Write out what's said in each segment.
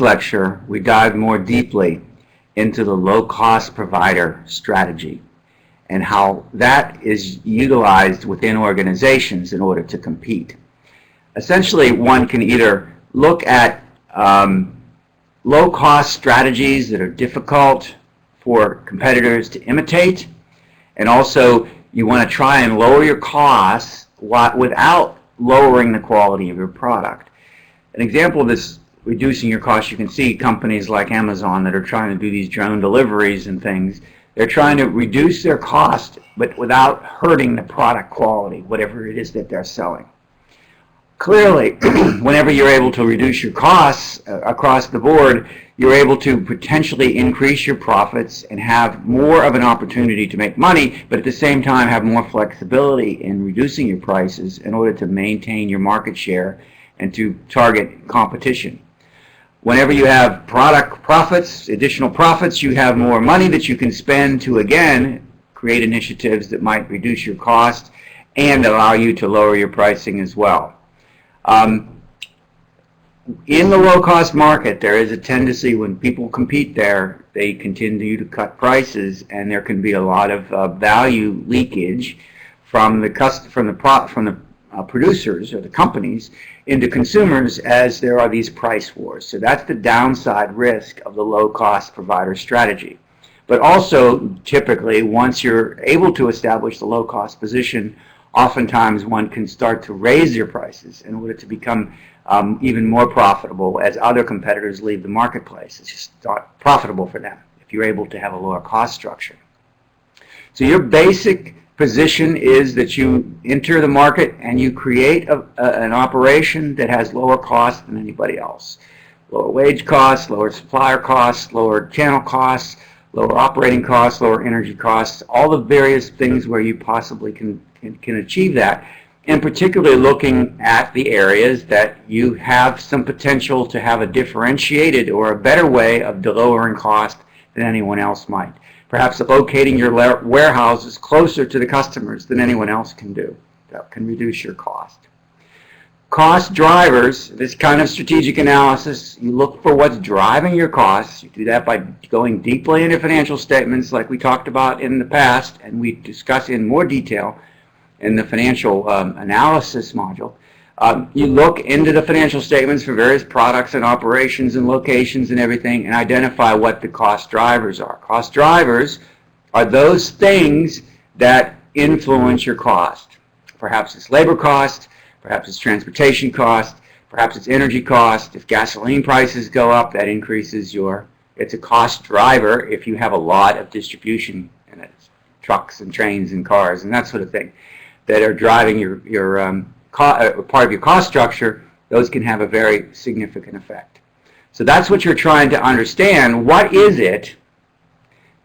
lecture, we dive more deeply into the low-cost provider strategy and how that is utilized within organizations in order to compete. Essentially, one can either look at low-cost strategies that are difficult for competitors to imitate, and also you want to try and lower your costs without lowering the quality of your product. An example of this reducing your costs, you can see companies like Amazon that are trying to do these drone deliveries and things. They're trying to reduce their cost, but without hurting the product quality, whatever it is that they're selling. Clearly, whenever you're able to reduce your costs across the board, you're able to potentially increase your profits and have more of an opportunity to make money, but at the same time have more flexibility in reducing your prices in order to maintain your market share and to target competition. Whenever you have product profits, additional profits, you have more money that you can spend to, again, create initiatives that might reduce your cost and allow you to lower your pricing as well. In the low-cost market, there is a tendency when people compete there, they continue to cut prices, and there can be a lot of value leakage from the producers or the companies into consumers as there are these price wars. So that's the downside risk of the low-cost provider strategy. But also, typically, once you're able to establish the low-cost position, oftentimes one can start to raise your prices in order to become even more profitable as other competitors leave the marketplace. It's just not profitable for them if you're able to have a lower cost structure. So your basic position is that you enter the market and you create an operation that has lower costs than anybody else. Lower wage costs, lower supplier costs, lower channel costs, lower operating costs, lower energy costs, all the various things where you possibly can achieve that, and particularly looking at the areas that you have some potential to have a differentiated or a better way of lowering cost than anyone else might. Perhaps locating your warehouses closer to the customers than anyone else can do. That can reduce your cost. Cost drivers, this kind of strategic analysis, you look for what's driving your costs. You do that by going deeply into financial statements like we talked about in the past, and we discuss in more detail in the financial analysis module. You look into the financial statements for various products and operations and locations and everything and identify what the cost drivers are. Cost drivers are those things that influence your cost. Perhaps it's labor cost, perhaps it's transportation cost, perhaps it's energy cost. If gasoline prices go up, that increases it's a cost driver if you have a lot of distribution in it, trucks and trains and cars and that sort of thing that are driving part of your cost structure. Those can have a very significant effect. So that's what you're trying to understand. What is it?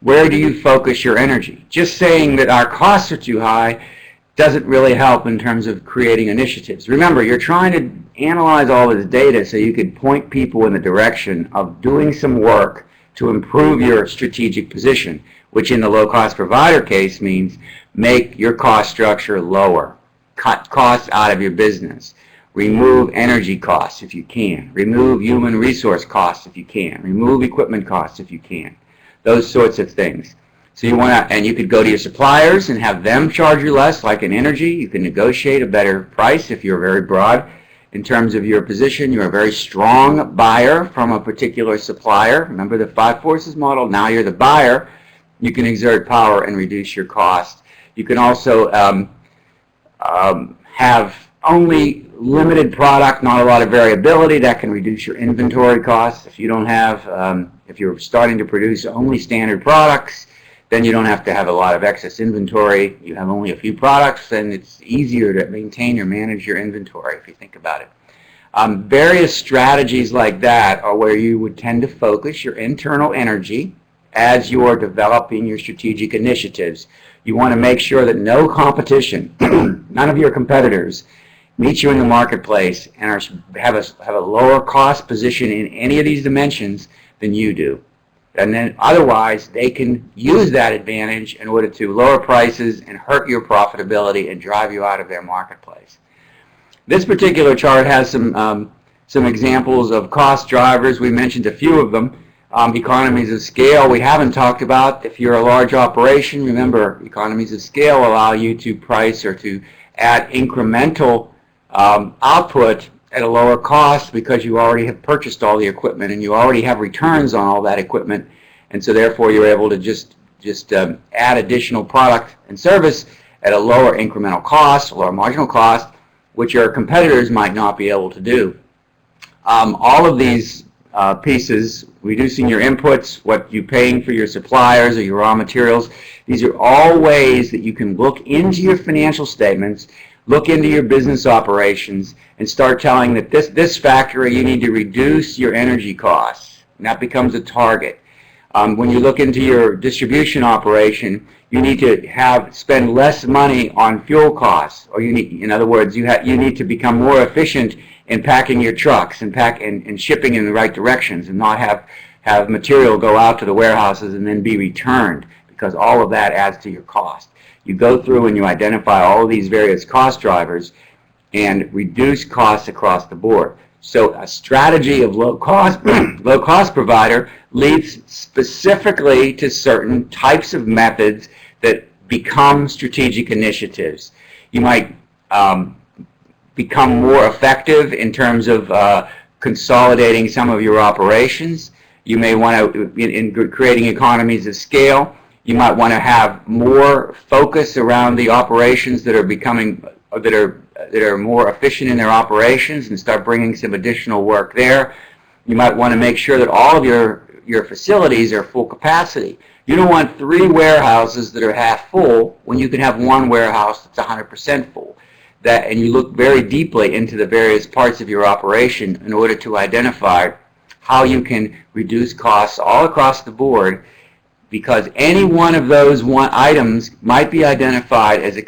Where do you focus your energy? Just saying that our costs are too high doesn't really help in terms of creating initiatives. Remember, you're trying to analyze all this data so you can point people in the direction of doing some work to improve your strategic position, which in the low-cost provider case means make your cost structure lower. Cut costs out of your business. Remove energy costs if you can. Remove human resource costs if you can. Remove equipment costs if you can. Those sorts of things. So you want to, and you could go to your suppliers and have them charge you less, like in energy. You can negotiate a better price if you're very broad in terms of your position. You're a very strong buyer from a particular supplier. Remember the 5 forces model? Now you're the buyer. You can exert power and reduce your cost. You can also have only limited product, not a lot of variability. That can reduce your inventory costs. If you don't have, if you're starting to produce only standard products, then you don't have to have a lot of excess inventory. You have only a few products, and it's easier to maintain or manage your inventory if you think about it. Various strategies like that are where you would tend to focus your internal energy as you are developing your strategic initiatives. You want to make sure that no competition, none of your competitors, meet you in the marketplace and have a lower cost position in any of these dimensions than you do. And then otherwise, they can use that advantage in order to lower prices and hurt your profitability and drive you out of their marketplace. This particular chart has some some examples of cost drivers. We mentioned a few of them. Economies of scale we haven't talked about. If you're a large operation, remember, economies of scale allow you to price or to add incremental output at a lower cost because you already have purchased all the equipment and you already have returns on all that equipment, and so therefore you're able to just add additional product and service at a lower incremental cost, a lower marginal cost, which your competitors might not be able to do. All of these pieces, reducing your inputs, what you're paying for your suppliers or your raw materials, these are all ways that you can look into your financial statements, look into your business operations, and start telling that this factory, you need to reduce your energy costs. And that becomes a target. When you look into your distribution operation, you need to spend less money on fuel costs, or in other words, you need to become more efficient in packing your trucks and shipping in the right directions, and not have material go out to the warehouses and then be returned, because all of that adds to your cost. You go through and you identify all of these various cost drivers and reduce costs across the board. So a strategy of low cost provider leads specifically to certain types of methods that become strategic initiatives. You might become more effective in terms of consolidating some of your operations. You may want to, in creating economies of scale, you might want to have more focus around the operations that are more efficient in their operations and start bringing some additional work there. You might want to make sure that all of your facilities are full capacity. You don't want 3 warehouses that are half full when you can have 1 warehouse that's 100% full. And you look very deeply into the various parts of your operation in order to identify how you can reduce costs all across the board, because any one of those items might be identified as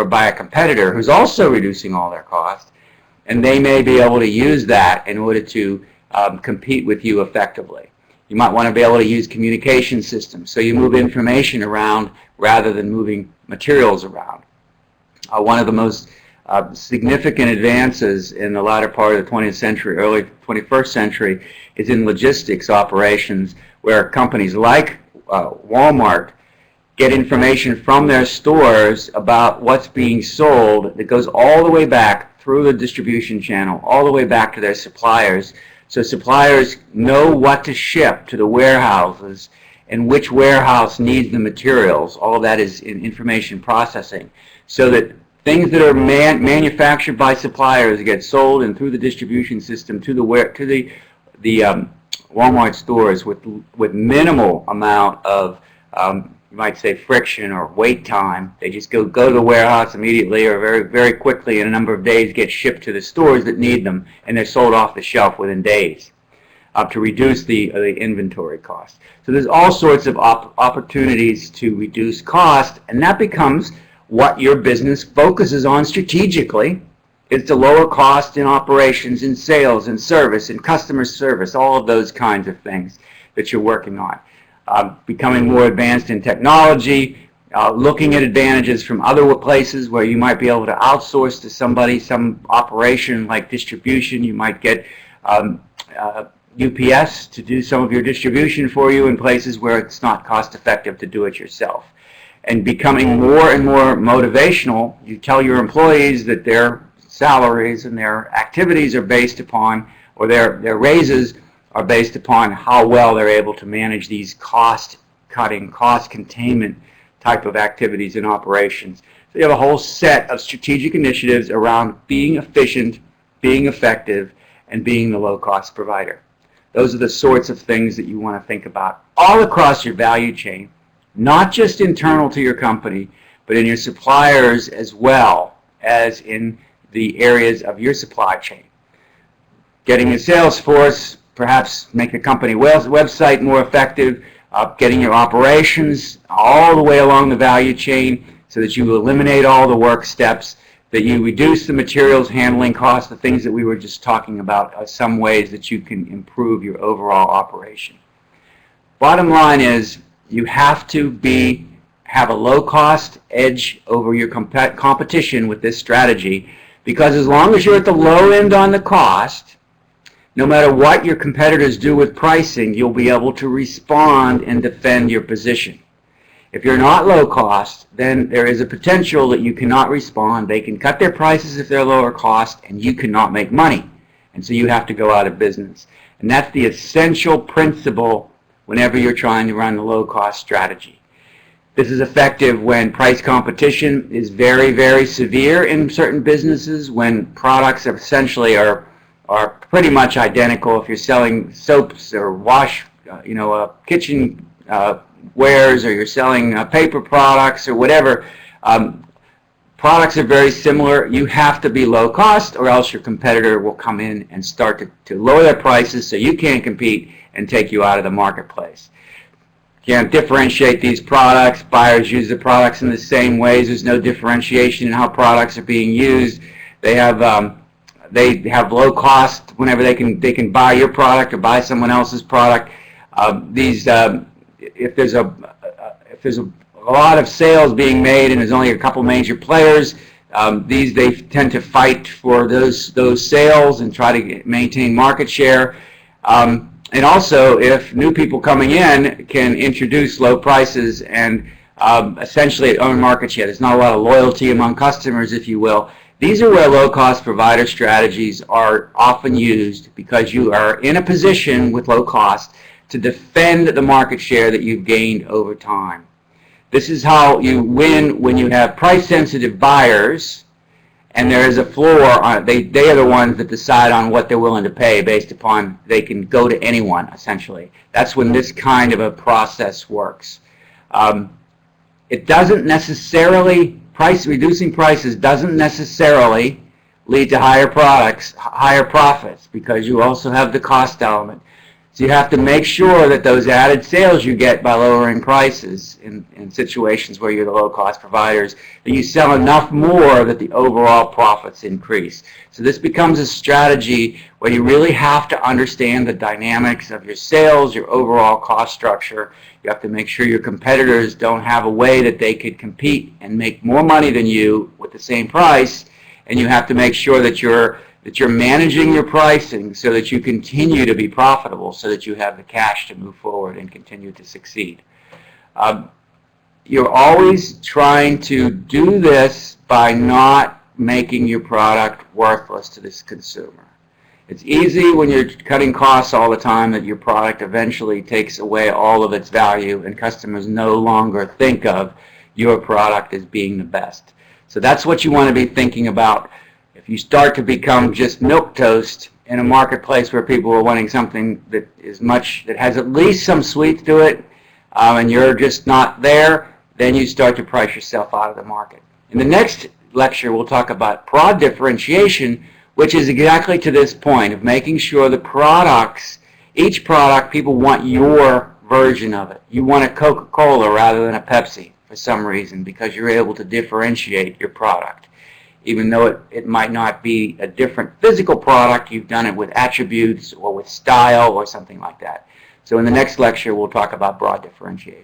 by a competitor who's also reducing all their costs, and they may be able to use that in order to compete with you effectively. You might want to be able to use communication systems, so you move information around rather than moving materials around. One of the most significant advances in the latter part of the 20th century, early 21st century, is in logistics operations, where companies like Walmart get information from their stores about what's being sold that goes all the way back through the distribution channel, all the way back to their suppliers. So suppliers know what to ship to the warehouses and which warehouse needs the materials. All of that is in information processing, so that things that are manufactured by suppliers get sold and through the distribution system to the Walmart stores with minimal amount of you might say friction or wait time. They just go to the warehouse immediately, or very, very quickly in a number of days get shipped to the stores that need them, and they're sold off the shelf within days to reduce the inventory cost. So there's all sorts of opportunities to reduce cost, and that becomes what your business focuses on strategically. It's to lower cost in operations, in sales, in service, in customer service, all of those kinds of things that you're working on. Becoming more advanced in technology, looking at advantages from other places where you might be able to outsource to somebody, some operation like distribution. You might get UPS to do some of your distribution for you in places where it's not cost effective to do it yourself. And becoming more and more motivational, you tell your employees that their salaries and their activities are based upon, or their raises are based upon how well they're able to manage these cost-cutting, cost-containment type of activities and operations. So you have a whole set of strategic initiatives around being efficient, being effective, and being the low-cost provider. Those are the sorts of things that you want to think about all across your value chain, not just internal to your company, but in your suppliers as well as in the areas of your supply chain. Getting a sales force, perhaps make the company website more effective, getting your operations all the way along the value chain so that you eliminate all the work steps, that you reduce the materials handling costs, the things that we were just talking about, are some ways that you can improve your overall operation. Bottom line is, you have to have a low-cost edge over your competition with this strategy, because as long as you're at the low end on the cost, no matter what your competitors do with pricing, you'll be able to respond and defend your position. If you're not low cost, then there is a potential that you cannot respond. They can cut their prices if they're lower cost, and you cannot make money. And so you have to go out of business. And that's the essential principle whenever you're trying to run a low-cost strategy. This is effective when price competition is very, very severe in certain businesses, when products essentially are pretty much identical. If you're selling soaps or kitchen wares, or you're selling paper products or whatever, products are very similar. You have to be low cost, or else your competitor will come in and start to lower their prices so you can't compete and take you out of the marketplace. You can't differentiate these products. Buyers use the products in the same ways. There's no differentiation in how products are being used. They have low cost whenever they can buy your product or buy someone else's product. If there's a lot of sales being made and there's only a couple major players, they tend to fight for those sales and try to maintain market share. And also, if new people coming in can introduce low prices and essentially own market share, there's not a lot of loyalty among customers, if you will. These are where low-cost provider strategies are often used, because you are in a position with low cost to defend the market share that you've gained over time. This is how you win when you have price-sensitive buyers, and there is a floor on it. They are the ones that decide on what they're willing to pay based upon they can go to anyone, essentially. That's when this kind of a process works. It doesn't necessarily, reducing prices doesn't necessarily lead to higher profits, because you also have the cost element. So you have to make sure that those added sales you get by lowering prices in situations where you're the low-cost providers, that you sell enough more that the overall profits increase. So this becomes a strategy where you really have to understand the dynamics of your sales, your overall cost structure. You have to make sure your competitors don't have a way that they could compete and make more money than you with the same price, and you have to make sure that you're managing your pricing so that you continue to be profitable, so that you have the cash to move forward and continue to succeed. You're always trying to do this by not making your product worthless to this consumer. It's easy when you're cutting costs all the time that your product eventually takes away all of its value and customers no longer think of your product as being the best. So that's what you want to be thinking about. If you start to become just milquetoast in a marketplace where people are wanting something that has at least some sweet to it, and you're just not there, then you start to price yourself out of the market. In the next lecture, we'll talk about broad differentiation, which is exactly to this point of making sure the products, each product, people want your version of it. You want a Coca-Cola rather than a Pepsi for some reason, because you're able to differentiate your product. Even though it might not be a different physical product, you've done it with attributes or with style or something like that. So in the next lecture, we'll talk about broad differentiation.